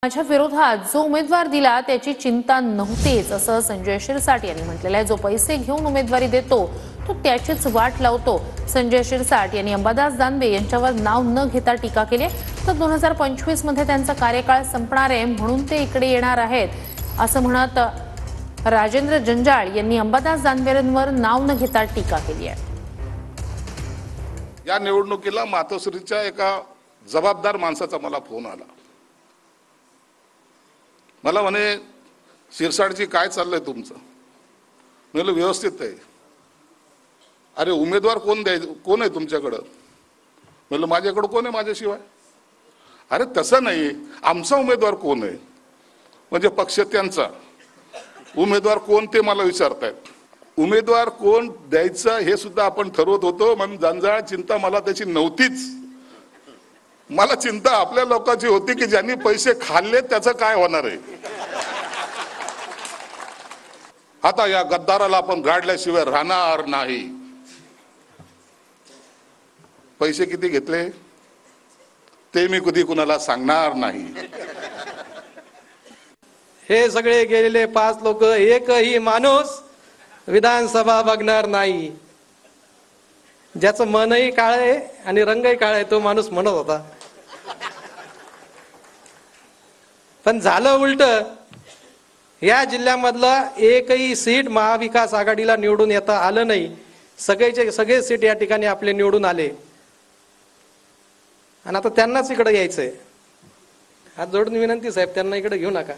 माझ्या विरोधात जो उमेदवार दिला त्याची चिंता नव्हतीच असं संजय शिरसाट यांनी म्हटलेलं आहे। जो पैसे घेऊन उमेदवारी देतो तो त्याचीच वाट लावतो। संजय शिरसाट यांनी अंबादास दानवे यांच्यावर नाव न घेता टीका केली तर 2025 मध्ये त्यांचा कार्यकाळ संपणार आहे म्हणून ते इकडे येणार आहेत असं म्हणत राजेंद्र जंजाळ यांनी अंबादास दानवेंवर नाव न घेता टीका केली आहे। या निवडणुकीला मातोश्रीच्या एका जबाबदार माणसाचा मला फोन आला। मला म्हणे शिरसाटजी काय चाललंय तुमचं? मी म्हणलं व्यवस्थित आहे। अरे उमेदवार कोण आहे तुमच्याकडे? म्हणलं माझ्याकडे कोण आहे माझ्याशिवाय? अरे तसं नाही, आमचा उमेदवार कोण आहे? म्हणजे पक्ष त्यांचा उमेदवार कोण ते मला विचारतायत। उमेदवार कोण द्यायचा हे सुद्धा आपण ठरवत होतो म्हणून जंजाळ चिंता मला त्याची नव्हतीच। मला चिंता आपल्या लोकांची होती की ज्यांनी पैसे खाल्ले त्याचं काय होणार आहे। आता या गद्दाराला आपण गाडल्याशिवाय राहणार नाही। पैसे किती घेतले ते मी कधी कुणाला सांगणार नाही। हे सगळे गेलेले 5 लोक एकही माणूस विधानसभा बघणार नाही। ज्याचं मनही काळ आहे आणि रंगही काळ आहे तो माणूस म्हणत होता, पण झालं उलट। या जिल्ह्यामधलं एकही सीट महाविकास आघाडीला निवडून येता आलं नाही। सगळे सीट या ठिकाणी आपले निवडून आले आणि आता त्यांनाच इकडे यायचंय। हात जोडून विनंती साहेब, त्यांना इकडे घेऊ नका।